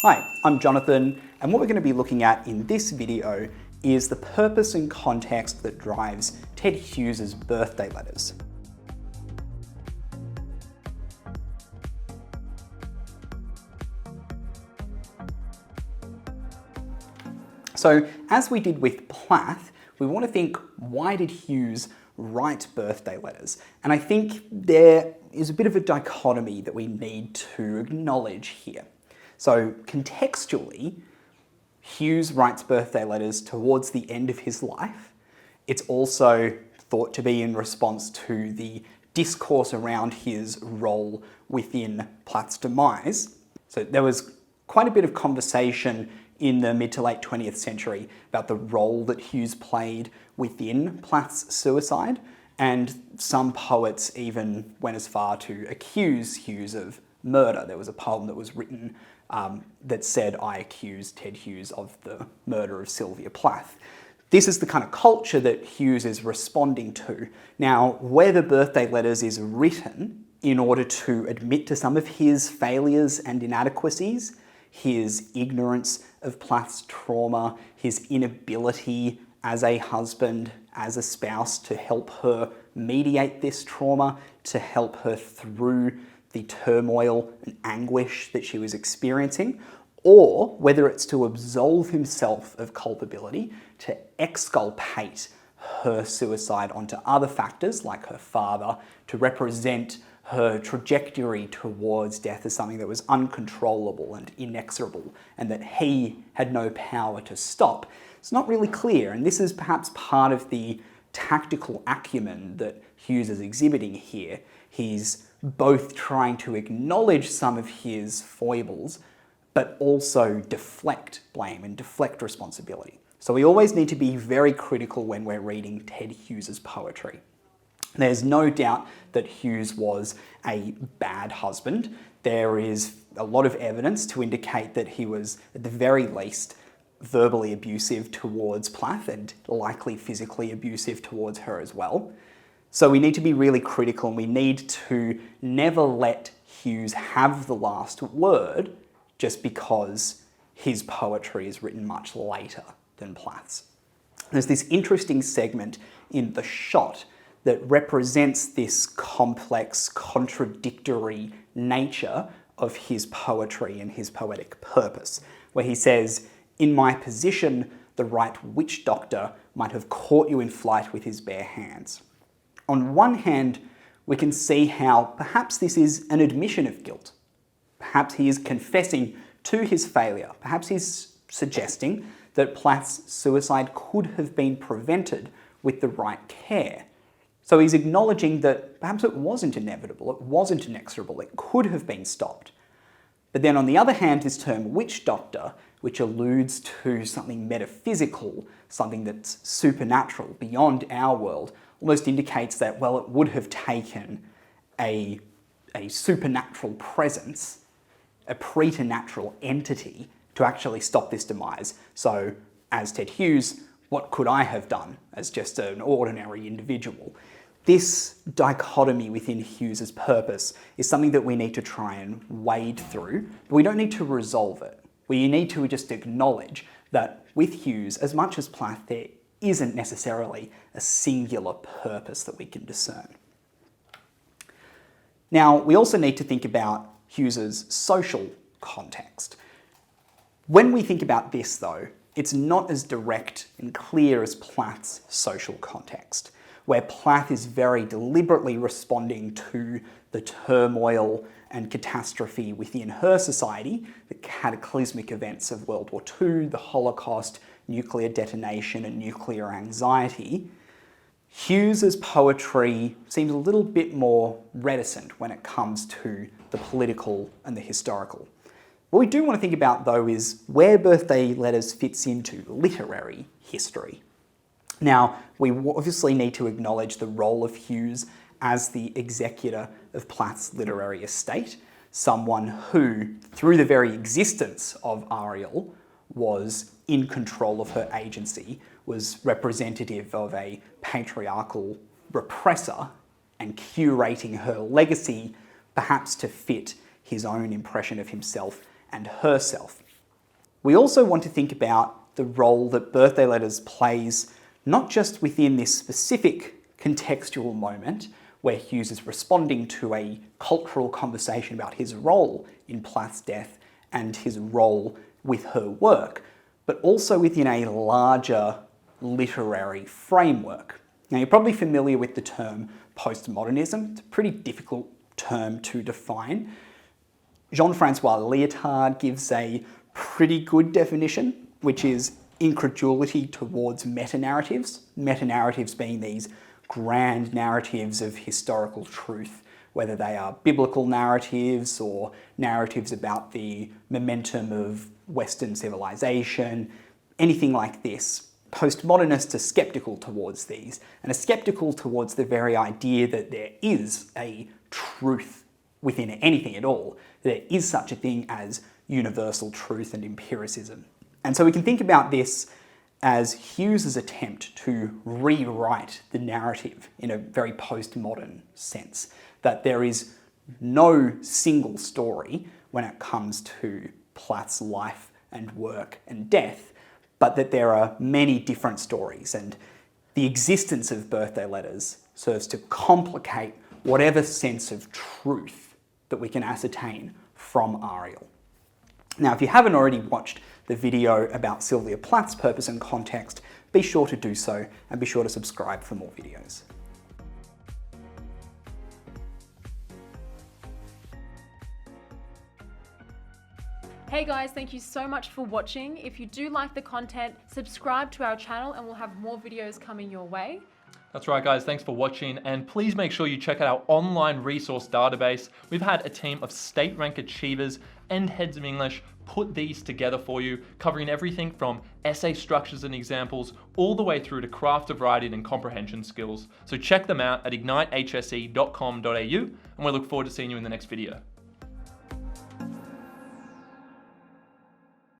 Hi, I'm Jonathan, and what we're going to be looking at in this video is the purpose and context that drives Ted Hughes's birthday letters. So, as we did with Plath, we want to think, why did Hughes write birthday letters? And I think there is a bit of a dichotomy that we need to acknowledge here. So contextually, Hughes writes birthday letters towards the end of his life. It's also thought to be in response to the discourse around his role within Plath's demise. So there was quite a bit of conversation in the mid to late 20th century about the role that Hughes played within Plath's suicide, and some poets even went as far to accuse Hughes of murder. There was a poem that was written that said, "I accuse Ted Hughes of the murder of Sylvia Plath." This is the kind of culture that Hughes is responding to. Now, where the birthday letters is written in order to admit to some of his failures and inadequacies, his ignorance of Plath's trauma, his inability as a husband, as a spouse, to help her mediate this trauma, to help her through the turmoil and anguish that she was experiencing, or whether it's to absolve himself of culpability, to exculpate her suicide onto other factors like her father, to represent her trajectory towards death as something that was uncontrollable and inexorable and that he had no power to stop. It's not really clear, and this is perhaps part of the tactical acumen that Hughes is exhibiting here. He's both trying to acknowledge some of his foibles, but also deflect blame and deflect responsibility. So we always need to be very critical when we're reading Ted Hughes's poetry. There's no doubt that Hughes was a bad husband. There is a lot of evidence to indicate that he was, at the very least, verbally abusive towards Plath and likely physically abusive towards her as well. So we need to be really critical, and we need to never let Hughes have the last word just because his poetry is written much later than Plath's. There's this interesting segment in The Shot that represents this complex, contradictory nature of his poetry and his poetic purpose, where he says, "In my position, the right witch doctor might have caught you in flight with his bare hands." On one hand, we can see how perhaps this is an admission of guilt. Perhaps he is confessing to his failure. Perhaps he's suggesting that Plath's suicide could have been prevented with the right care. So he's acknowledging that perhaps it wasn't inevitable, it wasn't inexorable, it could have been stopped. But then on the other hand, this term witch doctor, which alludes to something metaphysical, something that's supernatural, beyond our world, almost indicates that, well, it would have taken a supernatural presence, a preternatural entity, to actually stop this demise. So, as Ted Hughes, what could I have done as just an ordinary individual? This dichotomy within Hughes's purpose is something that we need to try and wade through, but we don't need to resolve it. We need to just acknowledge that with Hughes, as much as Plath, there isn't necessarily a singular purpose that we can discern. Now, we also need to think about Hughes's social context. When we think about this, though, it's not as direct and clear as Plath's social context, where Plath is very deliberately responding to the turmoil and catastrophe within her society, the cataclysmic events of World War II, the Holocaust, nuclear detonation and nuclear anxiety. Hughes's poetry seems a little bit more reticent when it comes to the political and the historical. What we do want to think about, though, is where birthday letters fits into literary history. Now, we obviously need to acknowledge the role of Hughes as the executor of Plath's literary estate, someone who, through the very existence of Ariel, was in control of her agency, was representative of a patriarchal repressor and curating her legacy, perhaps to fit his own impression of himself and herself. We also want to think about the role that birthday letters plays, not just within this specific contextual moment where Hughes is responding to a cultural conversation about his role in Plath's death and his role with her work, but also within a larger literary framework. Now, you're probably familiar with the term postmodernism. It's a pretty difficult term to define. Jean-Francois Lyotard gives a pretty good definition, which is incredulity towards meta-narratives. Meta-narratives being these grand narratives of historical truth, whether they are biblical narratives or narratives about the momentum of Western civilization, anything like this. Postmodernists are skeptical towards these, and are skeptical towards the very idea that there is a truth within anything at all. There is such a thing as universal truth and empiricism. And so we can think about this as Hughes's attempt to rewrite the narrative in a very postmodern sense, that there is no single story when it comes to Plath's life and work and death, but that there are many different stories, and the existence of birthday letters serves to complicate whatever sense of truth that we can ascertain from Ariel. Now, if you haven't already watched the video about Sylvia Plath's purpose and context, be sure to do so, and be sure to subscribe for more videos. Hey guys, thank you so much for watching. If you do like the content, subscribe to our channel and we'll have more videos coming your way. That's right, guys. Thanks for watching. And please make sure you check out our online resource database. We've had a team of state rank achievers and heads of English put these together for you, covering everything from essay structures and examples all the way through to craft of writing and comprehension skills. So check them out at ignitehse.com.au, and we look forward to seeing you in the next video.